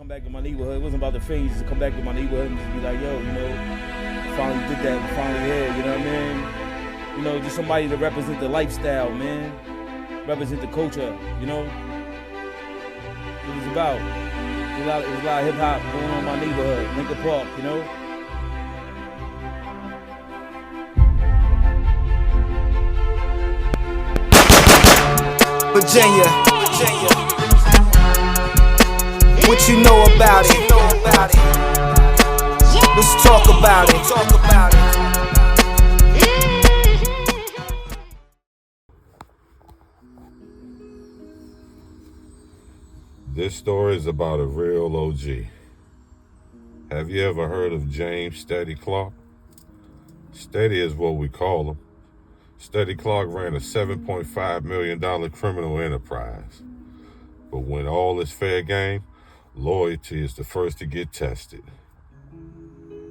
come back to my neighborhood. It wasn't about the fame, just to come back to my neighborhood and just be like, yo, you know, finally did that, finally here, you know what I mean? You know, just somebody to represent the lifestyle, man. Represent the culture, you know? It was about. It was a lot of hip hop going on in my neighborhood, Lincoln Park, you know? Virginia, what you know about it? Let's talk about it. This story is about a real OG. Have you ever heard of James Steady Clarke? Steady is what we call him. Steady Clarke ran a $7.5 million criminal enterprise. But when all is fair game, loyalty is the first to get tested.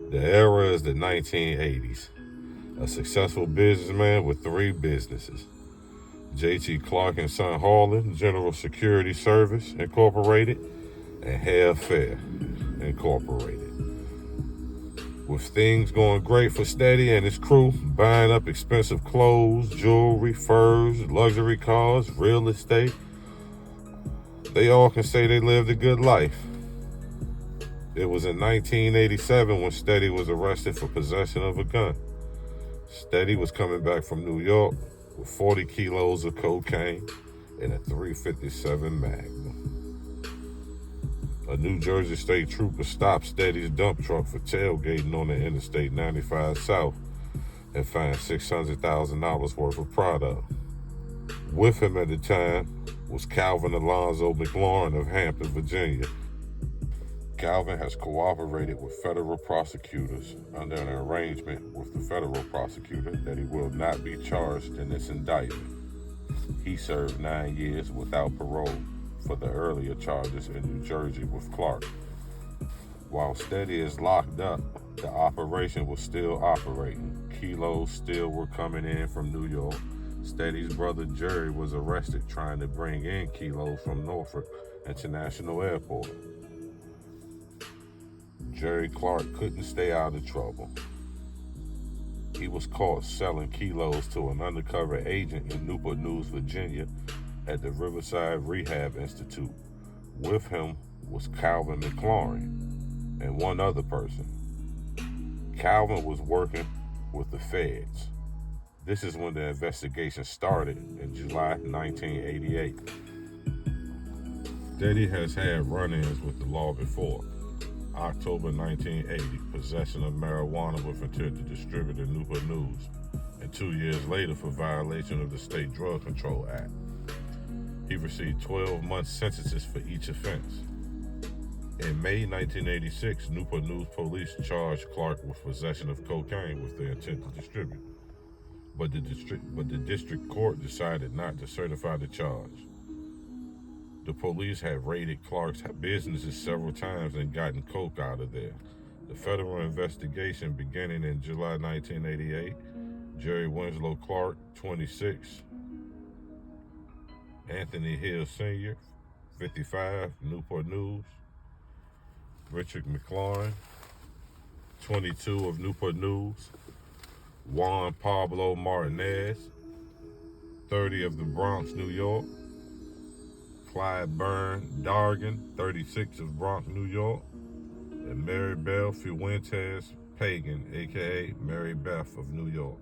The era is the 1980s. A successful businessman with 3 businesses. J.T. Clarke and Son Harlan, General Security Service, Incorporated, and Hair Fair, Incorporated. With things going great for Steady and his crew, buying up expensive clothes, jewelry, furs, luxury cars, real estate, they all can say they lived a good life. It was in 1987 when Steady was arrested for possession of a gun. Steady was coming back from New York with 40 kilos of cocaine and a .357 Magnum. A New Jersey state trooper stopped Steady's dump truck for tailgating on the Interstate 95 South and found $600,000 worth of product. With him at the time was Calvin Alonzo McLaurin of Hampton, Virginia. Calvin has cooperated with federal prosecutors under an arrangement with the federal prosecutor that he will not be charged in this indictment. He served 9 years without parole for the earlier charges in New Jersey with Clarke. While Steady is locked up, the operation was still operating. Kilos still were coming in from New York. Steady's brother Jerry was arrested trying to bring in kilos from Norfolk International Airport. Jerry Clarke couldn't stay out of trouble. He was caught selling kilos to an undercover agent in Newport News, Virginia, at the Riverside Rehab Institute. With him was Calvin McLaurin and one other person. Calvin was working with the feds. This is when the investigation started in July 1988. Steady has had run-ins with the law before. October 1980, possession of marijuana with intent to distribute in Newport News, and 2 years later for violation of the State Drug Control Act. He received 12-month sentences for each offense. In May 1986, Newport News police charged Clarke with possession of cocaine with the intent to distribute, but the district court decided not to certify the charge. The police had raided Clarke's businesses several times and gotten coke out of there. The federal investigation beginning in July 1988, Jerry Winslow Clarke, 26, Anthony Hill Sr., 55, Newport News, Richard McLaurin, 22 of Newport News, Juan Pablo Martinez, 30 of the Bronx, New York, Clyde Byrne Dargan, 36 of Bronx, New York, and Mary Belle Fuentes Pagan, aka Mary Beth of New York.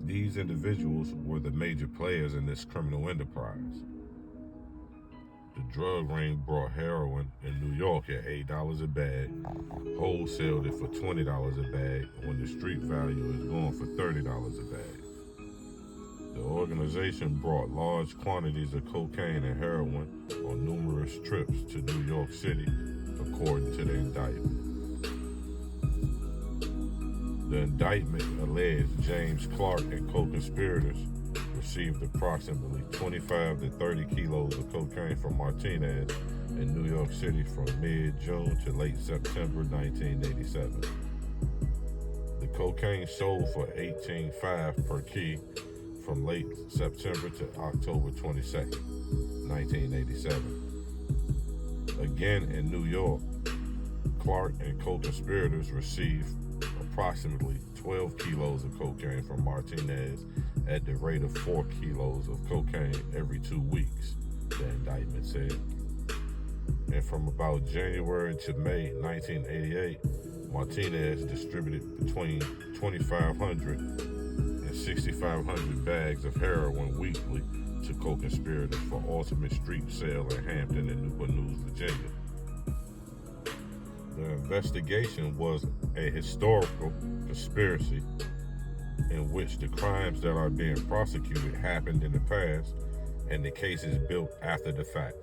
These individuals were the major players in this criminal enterprise. The drug ring brought heroin in New York at $8 a bag, wholesaled it for $20 a bag, when the street value is going for $30 a bag. The organization brought large quantities of cocaine and heroin on numerous trips to New York City, according to the indictment. The indictment alleged James Clarke and co-conspirators received approximately 25 to 30 kilos of cocaine from Martinez in New York City from mid-June to late September 1987. The cocaine sold for $18.5 per key from late September to October 22nd, 1987. Again in New York, Clarke and co-conspirators received approximately 12 kilos of cocaine from Martinez at the rate of 4 kilos of cocaine every 2 weeks, the indictment said. And from about January to May 1988, Martinez distributed between 2,500 and 6,500 bags of heroin weekly to co-conspirators for ultimate street sale in Hampton and Newport News, Virginia. The investigation was a historical conspiracy in which the crimes that are being prosecuted happened in the past and the case is built after the fact.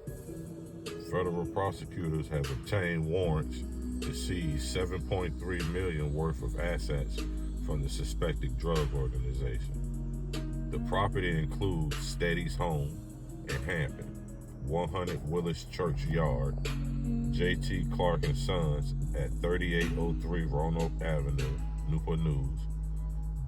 Federal prosecutors have obtained warrants to seize $7.3 million worth of assets from the suspected drug organization. The property includes Steady's home in Hampton, 100 Willis Church Yard, J.T. Clarke and Sons at 3803 Roanoke Avenue, Newport News,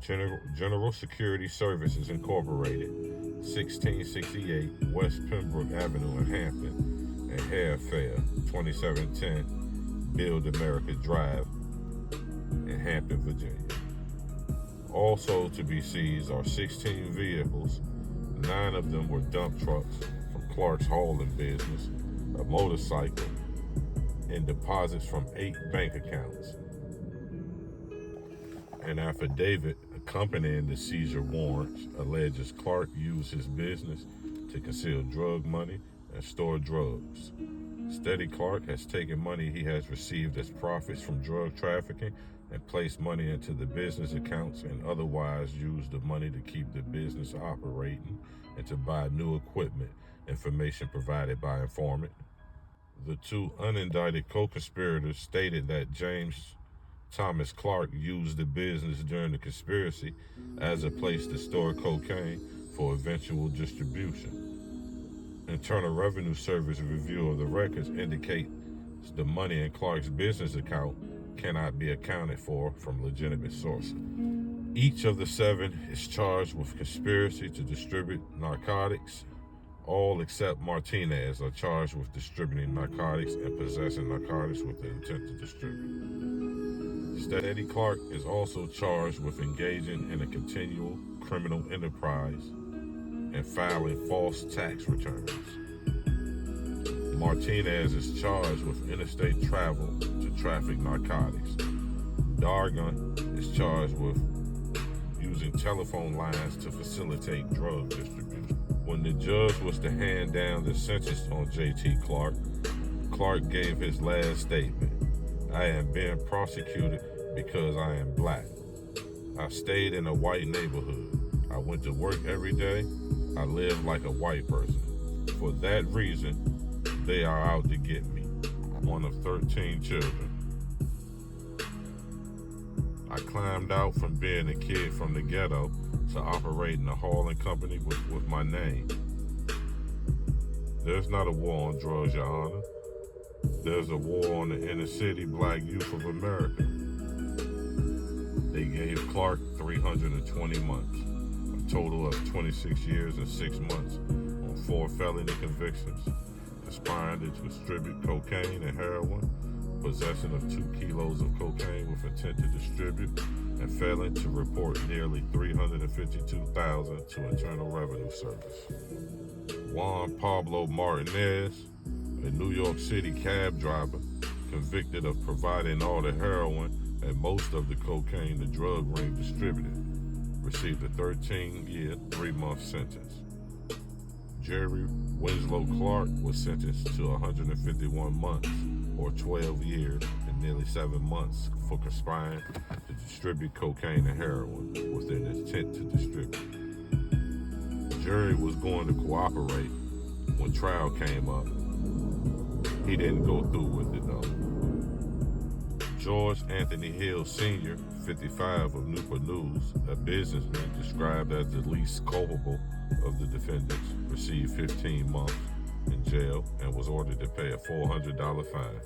General Security Services Incorporated, 1668 West Pembroke Avenue in Hampton, and Hair Fair, 2710 Build America Drive in Hampton, Virginia. Also to be seized are 16 vehicles. 9 of them were dump trucks from Clarke's hauling business, a motorcycle, and deposits from 8 bank accounts. An affidavit accompanying the seizure warrants alleges Clarke used his business to conceal drug money and store drugs. Steady Clarke has taken money he has received as profits from drug trafficking and placed money into the business accounts and otherwise used the money to keep the business operating and to buy new equipment, information provided by informant. The 2 unindicted co-conspirators stated that James Thomas Clarke used the business during the conspiracy as a place to store cocaine for eventual distribution. Internal Revenue Service review of the records indicates the money in Clarke's business account cannot be accounted for from legitimate sources. Each of the 7 is charged with conspiracy to distribute narcotics. All except Martinez are charged with distributing narcotics and possessing narcotics with the intent to distribute. Steady Clarke is also charged with engaging in a continual criminal enterprise and filing false tax returns. Martinez is charged with interstate travel to traffic narcotics. Dargun is charged with using telephone lines to facilitate drug distribution. When the judge was to hand down the sentence on J.T. Clarke, Clarke gave his last statement. I am being prosecuted because I am black. I stayed in a white neighborhood. I went to work every day. I lived like a white person. For that reason, they are out to get me. One of 13 children. I climbed out from being a kid from the ghetto to operating a hauling company with my name. There's not a war on drugs, Your Honor. There's a war on the inner city black youth of America. They gave Clarke 320 months, a total of 26 years and 6 months on 4 felony convictions, conspiring to distribute cocaine and heroin, possession of 2 kilos of cocaine with intent to distribute, and failing to report nearly $352,000 to Internal Revenue Service. Juan Pablo Martinez, a New York City cab driver, convicted of providing all the heroin and most of the cocaine the drug ring distributed, received a 13-year, 3-month sentence. Jerry Winslow Clarke was sentenced to 151 months, or 12 years and nearly 7 months, for conspiring to distribute cocaine and heroin with an intent to distribute. Jerry was going to cooperate when trial came up. He didn't go through with it though. George Anthony Hill Sr., 55 of Newport News, a businessman described as the least culpable of the defendants, received 15 months in jail and was ordered to pay a $400 fine.